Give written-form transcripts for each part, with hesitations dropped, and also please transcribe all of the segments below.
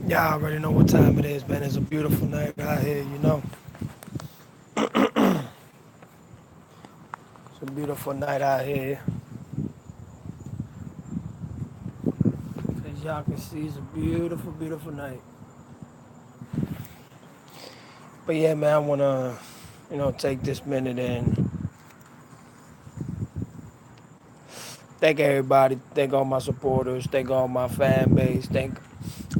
Y'all already know what time it is, man. It's a beautiful night out here, you know. It's a beautiful night out here. As y'all can see, it's a beautiful, beautiful night. But yeah, man, I wanna, take this minute and thank everybody. Thank all my supporters. Thank all my fan base. Thank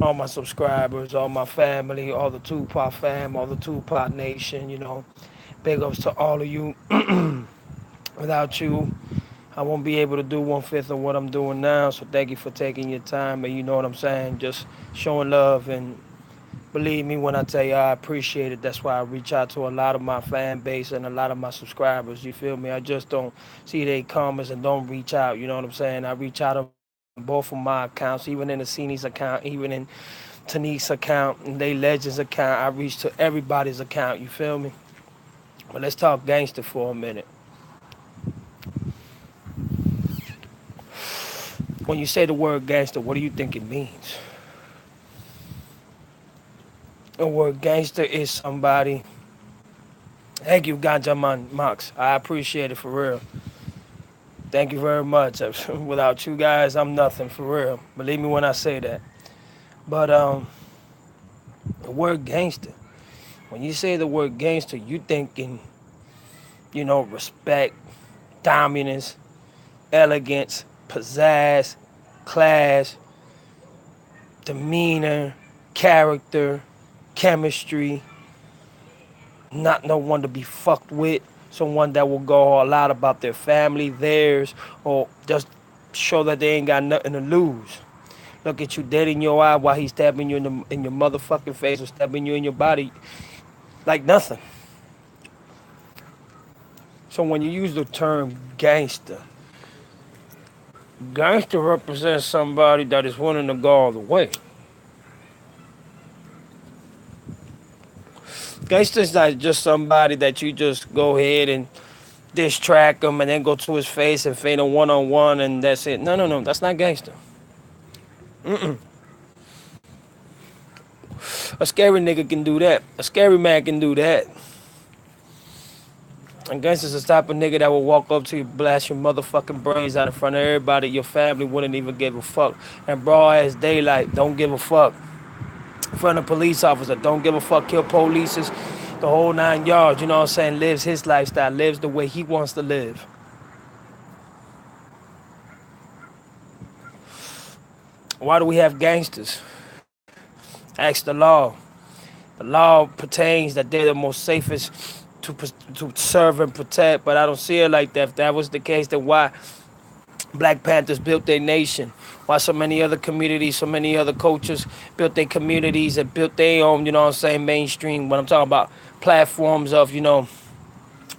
all my subscribers, all my family, all the Tupac fam, all the Tupac nation, Big ups to all of you. Without you, I won't be able to do one fifth of what I'm doing now. So thank you for taking your time, and you know what I'm saying, just showing love. And believe me when I tell you I appreciate it. That's why I reach out to a lot of my fan base and a lot of my subscribers. You feel me? I just don't see their comments and don't reach out. You know what I'm saying? I reach out on both of my accounts, even in the Cini's account, even in Tanique's account, and they Legends account. I reach to everybody's account. You feel me? But let's talk gangster for a minute. When you say the word gangster, what do you think it means? The word gangster is somebody. Thank you, Ganja Man Max. I appreciate it for real. Thank you very much. Without you guys, I'm nothing for real. Believe me when I say that. But the word gangster. When you say the word gangster, you thinking, respect, dominance, elegance, pizzazz, class, demeanor, character, chemistry, not no one to be fucked with, someone that will go all out about their family, theirs, or just show that they ain't got nothing to lose. Look at you dead in your eye while he's stabbing you in your motherfucking face or stabbing you in your body like nothing. So when you use the term gangster, gangster represents somebody that is willing to go all the way. Gangster is not just somebody that you just go ahead and diss track him and then go to his face and feint a one-on-one and that's it. No, no, no. That's not gangster. A scary nigga can do that. A scary man can do that. And gangster's the type of nigga that will walk up to you, blast your motherfucking brains out in front of everybody. Your family wouldn't even give a fuck. And broad as daylight, don't give a fuck. In front of police officer, don't give a fuck. Kill polices, the whole 9 yards. You know what I'm saying? Lives his lifestyle, lives the way he wants to live. Why do we have gangsters? Ask the law. The law pertains that they're the most safest to to serve and protect, but I don't see it like that. If that was the case, then why Black Panthers built their nation? Why so many other communities, so many other cultures built their communities and built their own, you know what I'm saying, mainstream, when I'm talking about platforms of,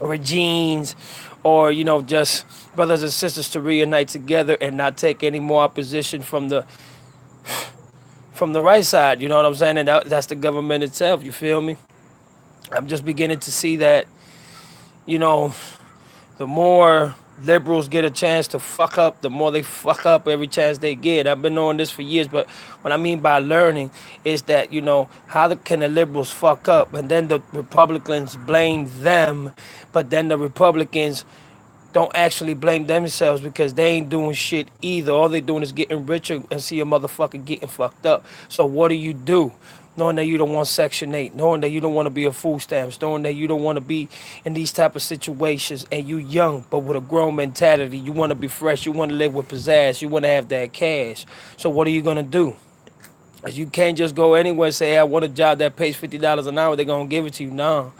regimes or, just brothers and sisters to reunite together and not take any more opposition from the right side, you know what I'm saying? And that's the government itself, you feel me? I'm just beginning to see that, you know, the more liberals get a chance to fuck up, the more they fuck up every chance they get. I've been knowing this for years, but what I mean by learning is that, can the liberals fuck up? And then the Republicans blame them, but then the Republicans don't actually blame themselves because they ain't doing shit either. All they doing is getting richer and see a motherfucker getting fucked up. So what do? Knowing that you don't want Section 8, knowing that you don't want to be a food stamps, knowing that you don't want to be in these type of situations and you young but with a grown mentality. You want to be fresh, you want to live with pizzazz, you want to have that cash. So what are you going to do? You can't just go anywhere and say, hey, I want a job that pays $50 an hour. They're going to give it to you. No.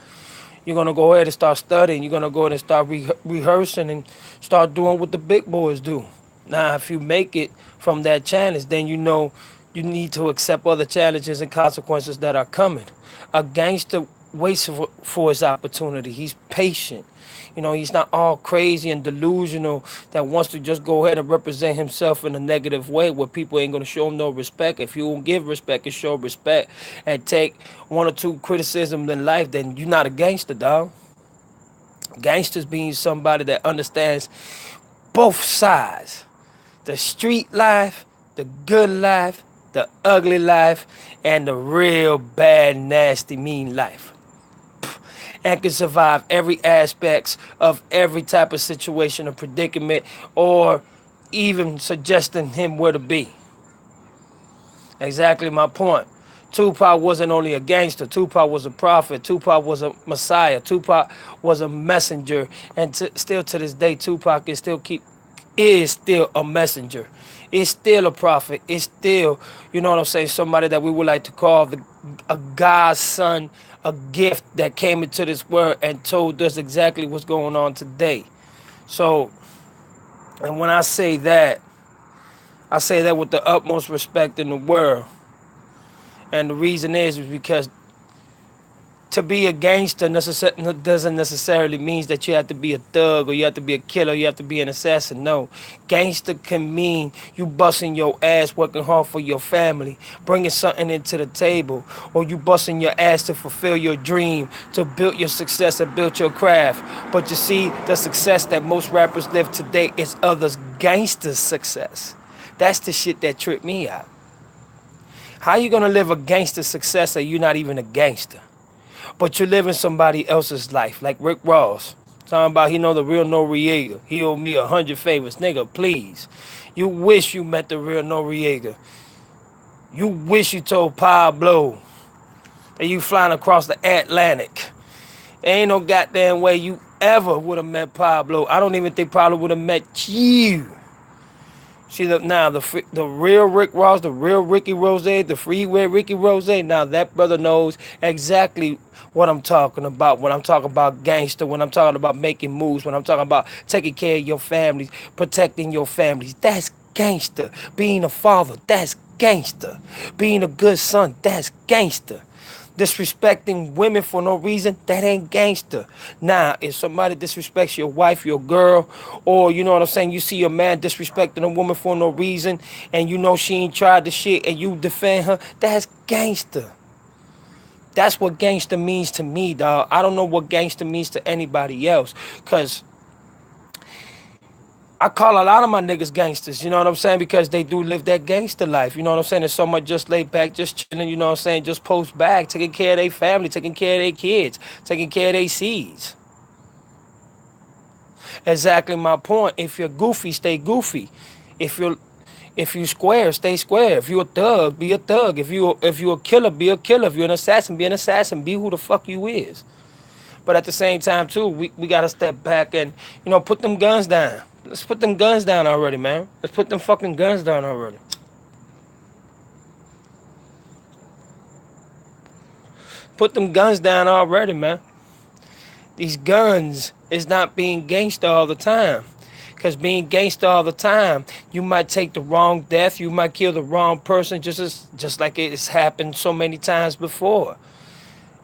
You're going to go ahead and start studying. You're going to go ahead and start rehearsing and start doing what the big boys do. Now, if you make it from that challenge, then you know you need to accept other challenges and consequences that are coming. A gangster waits for his opportunity. He's patient. He's not all crazy and delusional that wants to just go ahead and represent himself in a negative way where people ain't going to show him no respect. If you won't give respect and show respect and take one or two criticisms in life, then you're not a gangster, dog. Gangsters being somebody that understands both sides. The street life, the good life, the ugly life, and the real bad, nasty, mean life. And can survive every aspects of every type of situation or predicament, or even suggesting him where to be. Exactly my point. Tupac wasn't only a gangster. Tupac was a prophet. Tupac was a messiah. Tupac was a messenger, and still to this day, Tupac is still a messenger. It's still a prophet. It's still, you know what I'm saying, somebody that we would like to call a God's son, a gift that came into this world and told us exactly what's going on today. So, and when I say that with the utmost respect in the world. And the reason is because to be a gangster doesn't necessarily mean that you have to be a thug or you have to be a killer, you have to be an assassin. No, gangster can mean you busting your ass, working hard for your family, bringing something into the table, or you busting your ass to fulfill your dream, to build your success and build your craft. But you see, the success that most rappers live today is others' gangsters' success. That's the shit that tripped me out. How you gonna live a gangster success and you're not even a gangster? But you're living somebody else's life, like Rick Ross. Talking about he know the real Noriega. He owe me 100 favors. Nigga, please. You wish you met the real Noriega. You wish you told Pablo that you flying across the Atlantic. There ain't no goddamn way you ever would have met Pablo. I don't even think Pablo would have met you. See, the real Rick Ross, the real Ricky Rose, the freeway Ricky Rose, now that brother knows exactly what I'm talking about. When I'm talking about gangster, when I'm talking about making moves, when I'm talking about taking care of your families, protecting your families, that's gangster. Being a father, that's gangster. Being a good son, that's gangster. Disrespecting women for no reason, that ain't gangster. Now, if somebody disrespects your wife, your girl, or you know what I'm saying, you see your man disrespecting a woman for no reason, and you know she ain't tried the shit, and you defend her, that's gangster. That's what gangster means to me, dog. I don't know what gangster means to anybody else, cause I call a lot of my niggas gangsters, you know what I'm saying? Because they do live that gangster life, you know what I'm saying? There's so much just laid back, just chilling, you know what I'm saying? Just post back, taking care of their family, taking care of their kids, taking care of their seeds. Exactly my point. If you're goofy, stay goofy. If you square, stay square. If you a thug, be a thug. If you a killer, be a killer. If you're an assassin, be an assassin. Be who the fuck you is. But at the same time, too, we got to step back and, you know, put them guns down. Let's put them guns down already, man. Let's put them fucking guns down already. Put them guns down already, man. These guns is not being gangster all the time. Because being gangster all the time, you might take the wrong death. You might kill the wrong person just like it's happened so many times before.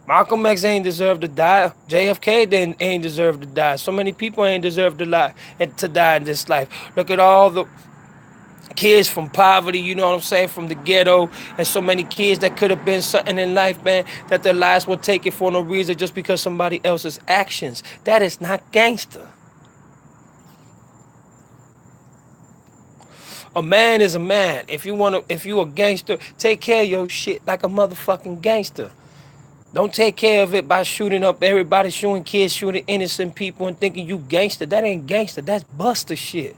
Malcolm X ain't deserve to die. JFK ain't deserve to die. So many people ain't deserve to die in this life. Look at all the kids from poverty, you know what I'm saying, from the ghetto, and so many kids that could have been something in life, man, that their lives were taken for no reason just because somebody else's actions. That is not gangster. A man is a man. If you a gangster, take care of your shit like a motherfucking gangster. Don't take care of it by shooting up everybody, shooting kids, shooting innocent people and thinking you gangster. That ain't gangster. That's buster shit.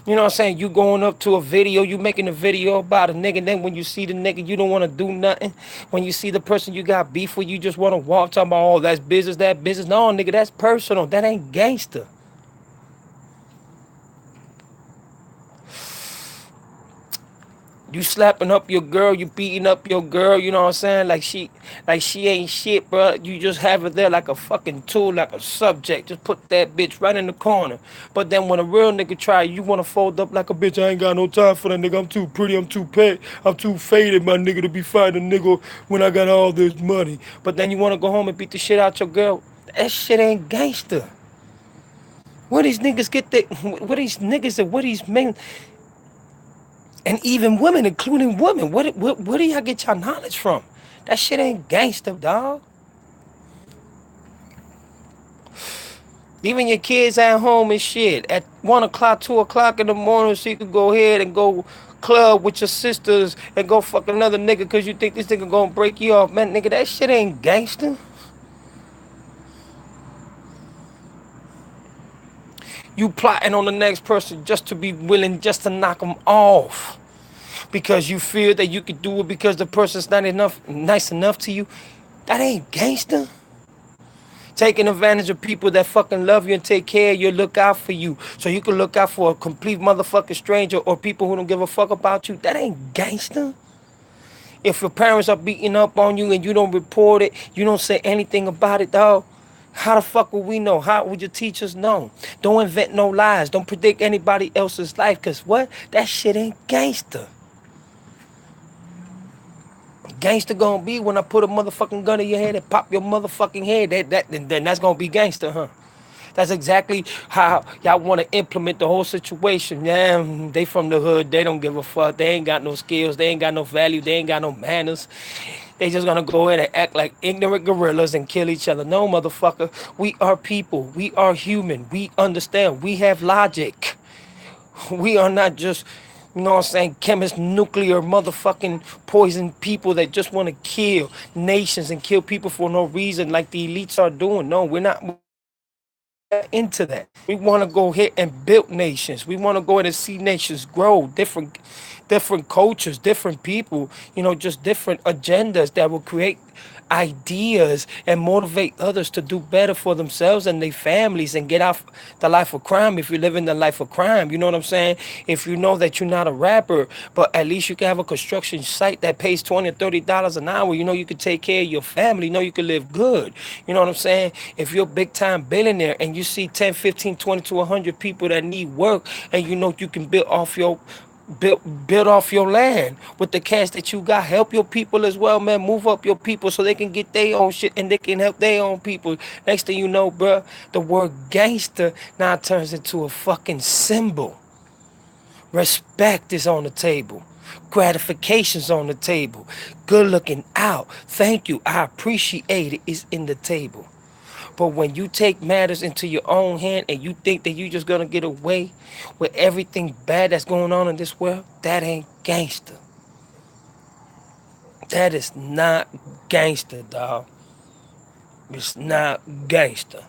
You know what I'm saying? You going up to a video, you making a video about a nigga, then when you see the nigga, you don't want to do nothing. When you see the person you got beef with, you just want to walk, talking about, oh, that's business, that business. No, nigga, that's personal. That ain't gangster. You slapping up your girl, you beating up your girl, you know what I'm saying? Like she ain't shit, bro. You just have her there like a fucking tool, like a subject. Just put that bitch right in the corner. But then when a real nigga try, you want to fold up like a bitch. I ain't got no time for that nigga. I'm too pretty, I'm too paid, I'm too faded, my nigga, to be fighting a nigga when I got all this money. But then you want to go home and beat the shit out your girl. That shit ain't gangster. Where these niggas get that? Where these niggas and what these men? And even women, including women, where do y'all get y'all knowledge from? That shit ain't gangster, dog. Leaving your kids at home and shit at 1 o'clock, 2 o'clock in the morning, so you could go ahead and go club with your sisters and go fuck another nigga because you think this nigga gonna break you off. Man, nigga, that shit ain't gangster. You plotting on the next person just to be willing just to knock them off because you feel that you could do it because the person's not enough nice enough to you. That ain't gangster. Taking advantage of people that fucking love you and take care of you, look out for you, so you can look out for a complete motherfucking stranger or people who don't give a fuck about you. That ain't gangster. If your parents are beating up on you and you don't report it, you don't say anything about it, dog. How the fuck would we know? How would your teachers know? Don't invent no lies. Don't predict anybody else's life. Cause what? That shit ain't gangster. Gangster gonna be when I put a motherfucking gun in your head and pop your motherfucking head. Then that's gonna be gangster, huh? That's exactly how y'all want to implement the whole situation. Yeah, they from the hood. They don't give a fuck. They ain't got no skills. They ain't got no value. They ain't got no manners. They just gonna go in and act like ignorant gorillas and kill each other. No, motherfucker. We are people. We are human. We understand. We have logic. We are not just, you know what I'm saying, chemists, nuclear motherfucking poison people that just want to kill nations and kill people for no reason like the elites are doing. No, we're not into that. We want to go ahead and build nations. We want to go ahead and see nations grow, different cultures, different people, you know, just different agendas that will create ideas and motivate others to do better for themselves and their families and get out the life of crime if you live in the life of crime. You know what I'm saying? If you know that you're not a rapper, but at least you can have a construction site that pays $20 or $30 an hour, you know you can take care of your family, you know you can live good. You know what I'm saying? If you're a big time billionaire and you see 10, 15, 20 to 100 people that need work and you know you can build off your land with the cash that you got. Help your people as well, man. Move up your people so they can get their own shit and they can help their own people. Next thing you know, bruh, the word gangster now turns into a fucking symbol. Respect is on the table. Gratification's on the table. Good looking out. Thank you. I appreciate it is in the table. But when you take matters into your own hand and you think that you just gonna get away with everything bad that's going on in this world, that ain't gangster. That is not gangster, dog. It's not gangster.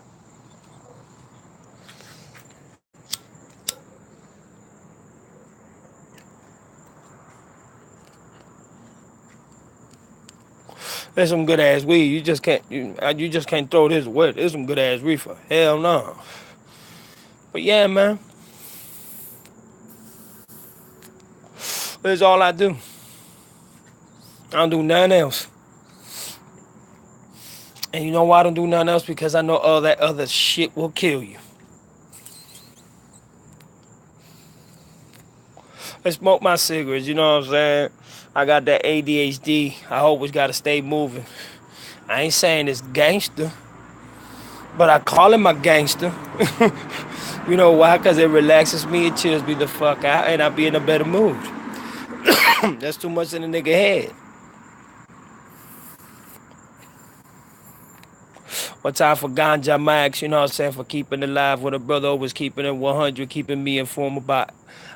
There's some good ass weed. You just can't throw this away. There's some good ass reefer. Hell no. But yeah, man. That's all I do. I don't do nothing else. And you know why I don't do nothing else? Because I know all that other shit will kill you. I smoke my cigarettes, you know what I'm saying? I got that ADHD. I always gotta stay moving. I ain't saying it's gangster, but I call it my gangster. You know why? Because it relaxes me, it chills me the fuck out, and I be in a better mood. That's too much in a nigga head. One time for Ganja Max, you know what I'm saying, for keeping it alive with a brother always keeping it 100, keeping me informed about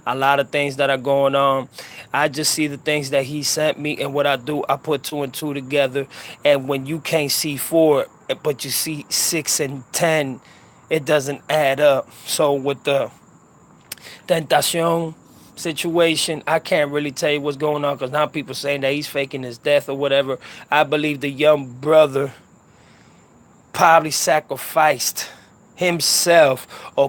a lot of things that are going on. I just see the things that he sent me, and what I do, I put two and two together. And when you can't see four, but you see 6 and 10, it doesn't add up. So with the Tentacion situation, I can't really tell you what's going on because now people saying that he's faking his death or whatever. I believe the young brother probably sacrificed himself or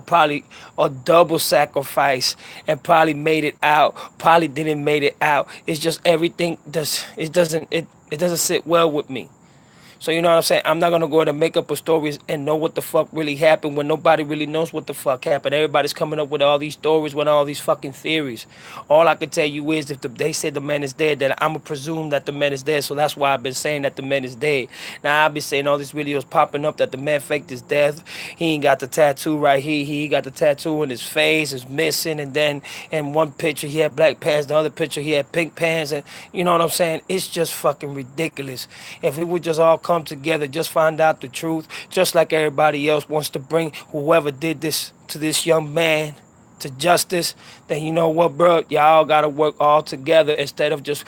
double sacrifice and probably made it out, probably didn't made it out. It's just everything does it doesn't sit well with me. So you know what I'm saying? I'm not gonna go ahead and make up a story and know what the fuck really happened when nobody really knows what the fuck happened. Everybody's coming up with all these stories, with all these fucking theories. All I can tell you is if they said the man is dead, then I'ma presume that the man is dead. So that's why I've been saying that the man is dead. Now I've been saying all these videos popping up that the man faked his death. He ain't got the tattoo right here. He got the tattoo in his face, is missing, and then in one picture he had black pants, the other picture he had pink pants, and you know what I'm saying? It's just fucking ridiculous. If it would just all come come together, just find out the truth, just like everybody else wants to bring whoever did this to this young man to justice, then you know what, bro? Y'all gotta work all together instead of just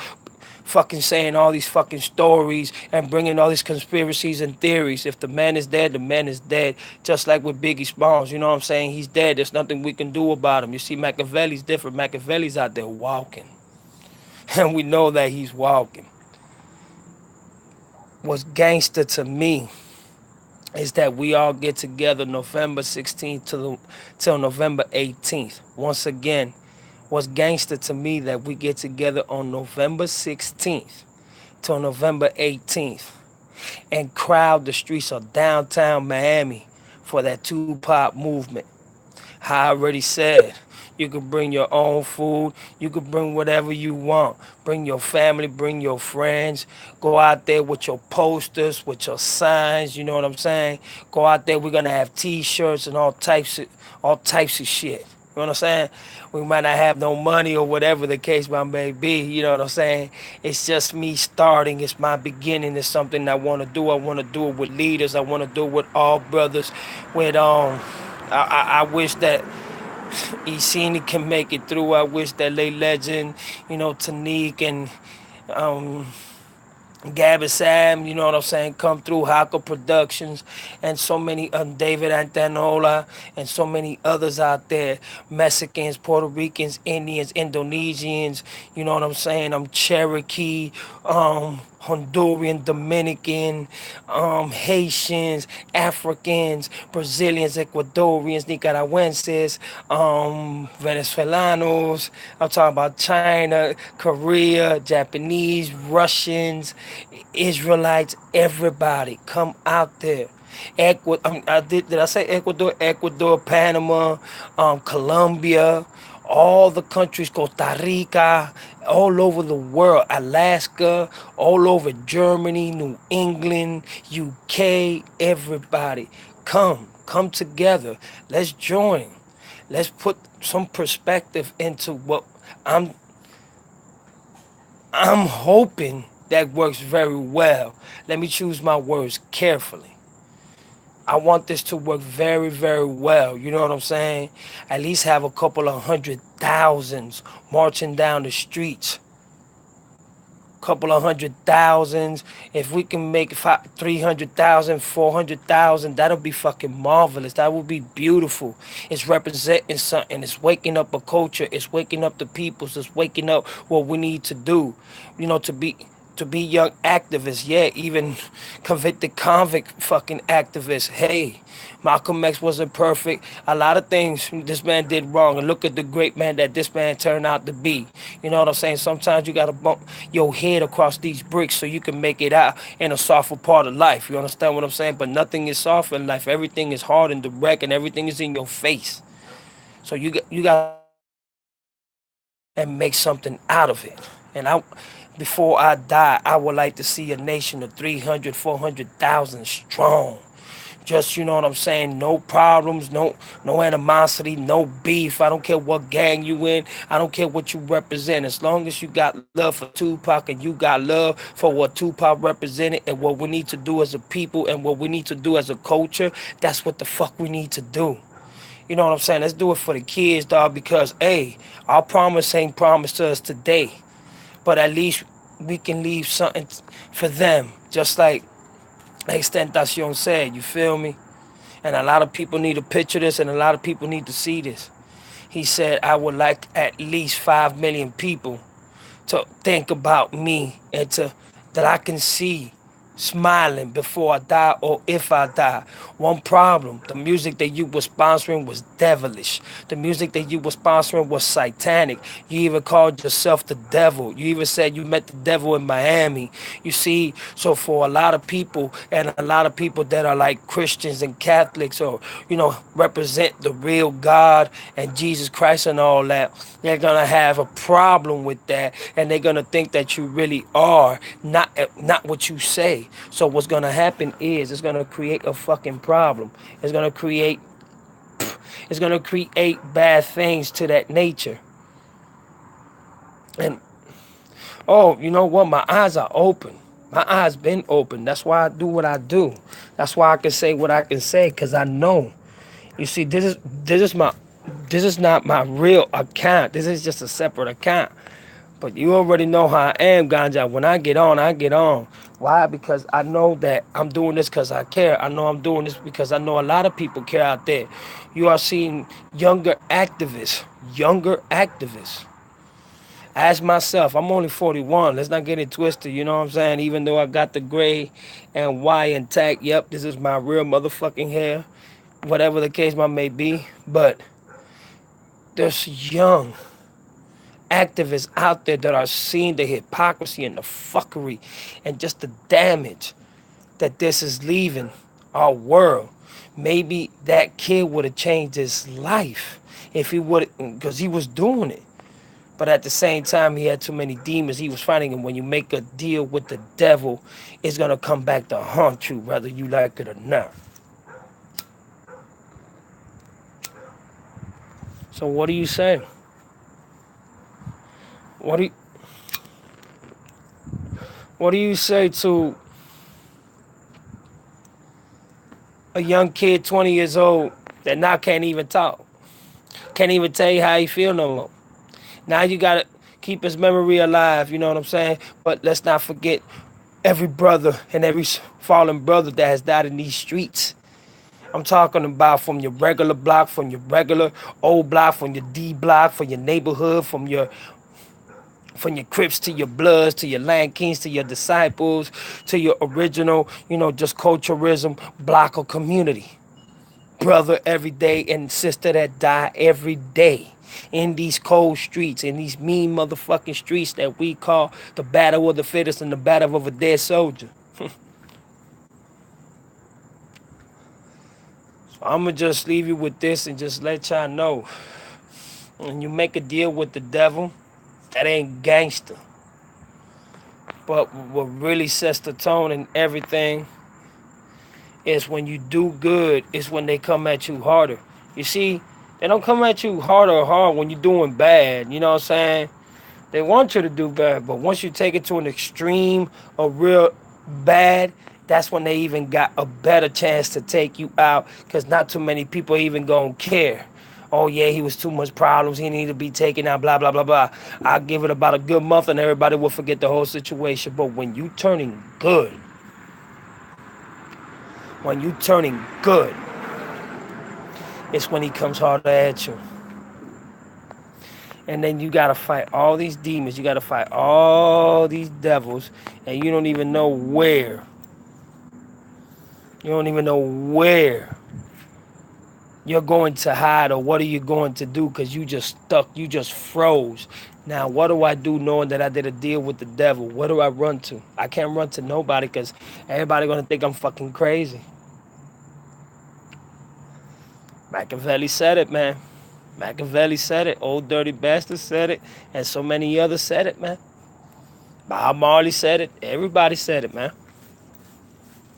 fucking saying all these fucking stories and bringing all these conspiracies and theories. If the man is dead, the man is dead. Just like with Biggie Smalls, you know what I'm saying? He's dead. There's nothing we can do about him. You see, Makaveli's different. Makaveli's out there walking. And we know that he's walking. What's gangster to me is that we all get together November 16th till November 18th. Once again, what's gangster to me that we get together on November 16th till November 18th and crowd the streets of downtown Miami for that Tupac movement. I already said, you could bring your own food. You could bring whatever you want. Bring your family, bring your friends. Go out there with your posters, with your signs. You know what I'm saying? Go out there. We're gonna have T-shirts and all types of shit. You know what I'm saying? We might not have no money or whatever the case may be. You know what I'm saying? It's just me starting. It's my beginning. It's something I want to do. I want to do it with leaders. I want to do it with all brothers. With I wish that Isini can make it through. I wish that late legend, Tanique and um, Gabby Sam, you know what I'm saying, come through Haka Productions and so many, David Antanola and so many others out there, Mexicans, Puerto Ricans, Indians, Indonesians, you know what I'm saying, Cherokee, Honduran, Dominican, Haitians, Africans, Brazilians, Ecuadorians, Nicaraguenses, Venezuelanos. I'm talking about China, Korea, Japanese, Russians, Israelites, everybody come out there. Did I say Ecuador? Ecuador, Panama, Colombia, all the countries, Costa Rica, all over the world, Alaska, all over Germany, New England, UK, everybody. Come together. Let's join. Let's put some perspective into what I'm I'm hoping that works very well. Let me choose my words carefully. I want this to work very, very well. You know what I'm saying? At least have a couple of 100,000s marching down the streets. Couple of 100,000s. If we can make 300,000, 400,000, that'll be fucking marvelous. That would be beautiful. It's representing something. It's waking up a culture. It's waking up the peoples. It's waking up what we need to do. To be young activists, yeah, even convict fucking activists. Hey, Malcolm X wasn't perfect. A lot of things this man did wrong, and look at the great man that this man turned out to be. You know what I'm saying? Sometimes you gotta bump your head across these bricks so you can make it out in a softer part of life. You understand what I'm saying? But nothing is soft in life. Everything is hard and direct, and everything is in your face. So you got and make something out of it. And before I die, I would like to see a nation of 300, 400,000 strong. Just, you know what I'm saying, no problems, no animosity, no beef. I don't care what gang you in. I don't care what you represent. As long as you got love for Tupac and you got love for what Tupac represented and what we need to do as a people and what we need to do as a culture, that's what the fuck we need to do. You know what I'm saying? Let's do it for the kids, dog, because, hey, our promise ain't promised to us today. But at least we can leave something for them. Just like Extentacion said, you feel me? And a lot of people need to picture this and a lot of people need to see this. He said, I would like at least 5 million people to think about me and that I can see smiling before I die or if I die. One problem, the music that you were sponsoring was devilish. The music that you were sponsoring was satanic. You even called yourself the devil. You even said you met the devil in Miami. You see, so for a lot of people and a lot of people that are like Christians and Catholics or, represent the real God and Jesus Christ and all that, they're going to have a problem with that and they're going to think that you really are not what you say. So what's gonna happen is it's gonna create a fucking problem. It's gonna create bad things to that nature. And oh, you know what? My eyes are open. My eyes been open. That's why I do what I do. That's why I can say what I can say, because I know. You see, this is not my real account. This is just a separate account. But you already know how I am, Ganja. When I get on, I get on. Why? Because I know that I'm doing this because I care. I know I'm doing this because I know a lot of people care out there. You are seeing younger activists. As myself, I'm only 41. Let's not get it twisted, you know what I'm saying? Even though I got the gray and Y intact, yep, this is my real motherfucking hair, whatever the case may be. But there's young activists out there that are seeing the hypocrisy and the fuckery and just the damage that this is leaving our world. Maybe that kid would have changed his life if he would, because he was doing it. But at the same time, he had too many demons he was fighting. And when you make a deal with the devil, it's going to come back to haunt you, whether you like it or not. So what do you say? What do you, what do you say to a young kid, 20 years old, that now can't even talk? Can't even tell you how he feel no more. Now you got to keep his memory alive, you know what I'm saying? But let's not forget every brother and every fallen brother that has died in these streets. I'm talking about from your regular block, from your regular old block, from your D block, from your neighborhood, from your Crips to your Bloods, to your Land Kings, to your Disciples, to your original, just culturism block or community. Brother every day and sister that die every day in these cold streets, in these mean motherfucking streets that we call the battle of the fittest and the battle of a dead soldier. So I'm going to just leave you with this and just let y'all know. When you make a deal with the devil, that ain't gangster. But what really sets the tone and everything is when you do good, is when they come at you harder. You see, they don't come at you harder or hard when you're doing bad. You know what I'm saying? They want you to do bad, but once you take it to an extreme of real bad, that's when they even got a better chance to take you out, because not too many people even gonna care. Oh yeah, he was too much problems, he needed to be taken out, blah, blah, blah, blah. I'll give it about a good month and everybody will forget the whole situation. But when you turning good, it's when he comes harder at you. And then you got to fight all these demons. You got to fight all these devils. And you don't even know where. You don't even know where you're going to hide or what are you going to do, because you just stuck. You just froze. Now, what do I do knowing that I did a deal with the devil? Where do I run to? I can't run to nobody because everybody going to think I'm fucking crazy. Makaveli said it, man. Makaveli said it. Old Dirty Bastard said it. And so many others said it, man. Bob Marley said it. Everybody said it, man.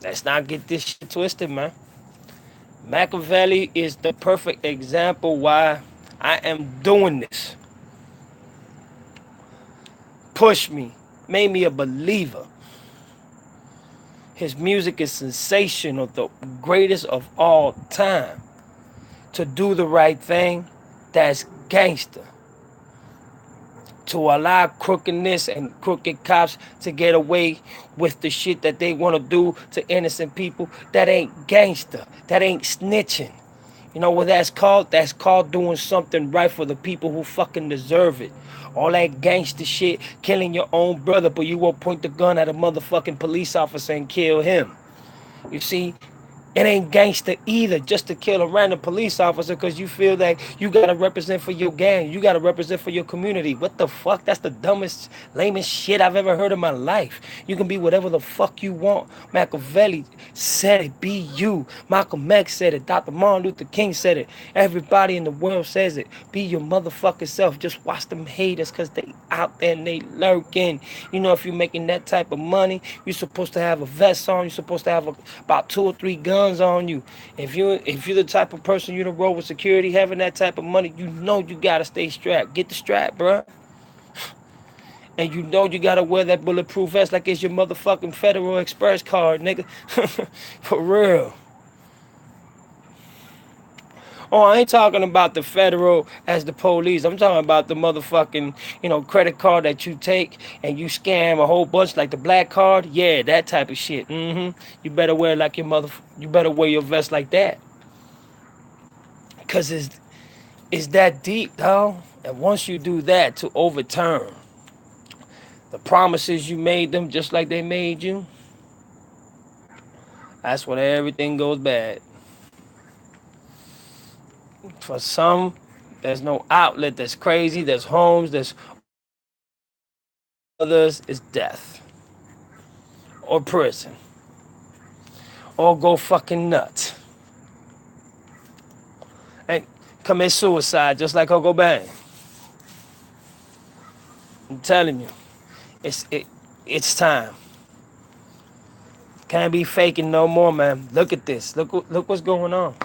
Let's not get this shit twisted, man. Makaveli is the perfect example why I am doing this. Pushed me. Made me a believer. His music is sensational. The greatest of all time. To do the right thing, that's gangster. To allow crookedness and crooked cops to get away with the shit that they want to do to innocent people, that ain't gangster. That ain't snitching. You know what that's called? That's called doing something right for the people who fucking deserve it. All that gangster shit, killing your own brother, but you won't point the gun at a motherfucking police officer and kill him. You see, it ain't gangster either just to kill a random police officer because you feel that you got to represent for your gang. You got to represent for your community. What the fuck? That's the dumbest, lamest shit I've ever heard in my life. You can be whatever the fuck you want. Makaveli said it. Be you. Malcolm X said it. Dr. Martin Luther King said it. Everybody in the world says it. Be your motherfucking self. Just watch them haters because they out there and they lurking. You know, if you're making that type of money, you're supposed to have a vest on. You're supposed to have about 2 or 3 guns on you. If you're the type of person you don't roll with security, having that type of money, you know you gotta stay strapped. Get the strap, bruh. And you know you gotta wear that bulletproof vest like it's your motherfucking Federal Express card, nigga. For real. Oh, I ain't talking about the federal as the police. I'm talking about the motherfucking, credit card that you take and you scam a whole bunch like the black card. Yeah, that type of shit. You better wear like your mother. You better wear your vest like that, cause it's that deep, dog. And once you do that to overturn the promises you made them, just like they made you, that's when everything goes bad. For some, there's no outlet. That's crazy. There's homes. There's others. It's death or prison or go fucking nuts and commit suicide just like Uncle Bang. I'm telling you, it's it, it's time. Can't be faking no more, man. Look at this. Look what's going on.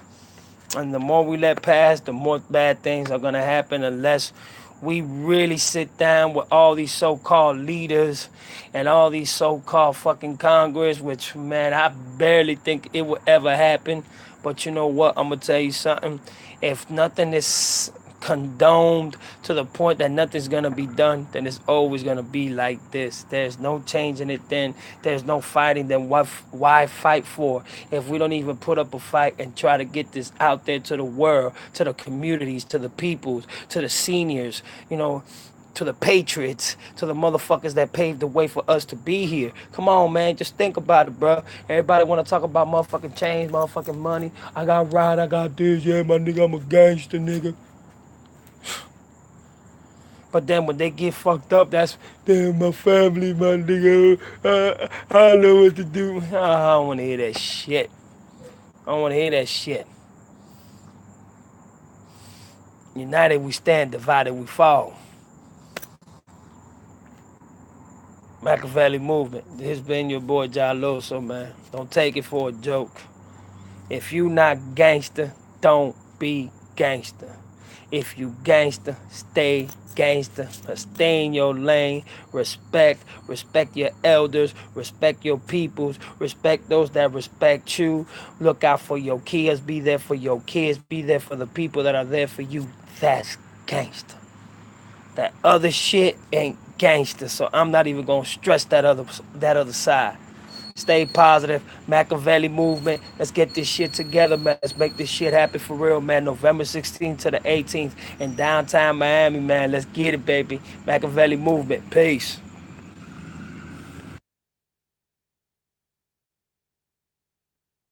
And the more we let pass, the more bad things are gonna happen unless we really sit down with all these so-called leaders and all these so-called fucking Congress, which, man, I barely think it will ever happen. But you know what? I'm gonna tell you something. If nothing is condoned to the point that nothing's gonna be done, then it's always gonna be like this. There's no changing it. Then there's no fighting. Then why fight for if we don't even put up a fight and try to get this out there to the world, to the communities, to the peoples, to the seniors, to the patriots, to the motherfuckers that paved the way for us to be here. Come on, man, just think about it, bro. Everybody want to talk about motherfucking change, motherfucking money. I got ride, I got this, yeah, my nigga, I'm a gangster, nigga. But then when they get fucked up, that's damn my family, my nigga. I don't know what to do. I don't want to hear that shit. I don't want to hear that shit. United we stand, divided we fall. Makaveli movement. This been your boy Jaloso, man. Don't take it for a joke. If you not gangster, don't be gangster. If you gangster, stay gangster. But stay in your lane. Respect your elders. Respect your peoples. Respect those that respect you. Look out for your kids. Be there for your kids. Be there for the people that are there for you. That's gangster. That other shit ain't gangster. So I'm not even gonna stress that other side. Stay positive. Makaveli movement. Let's get this shit together, man. Let's make this shit happen for real, man. November 16th to the 18th in downtown Miami, man. Let's get it, baby. Makaveli movement. Peace.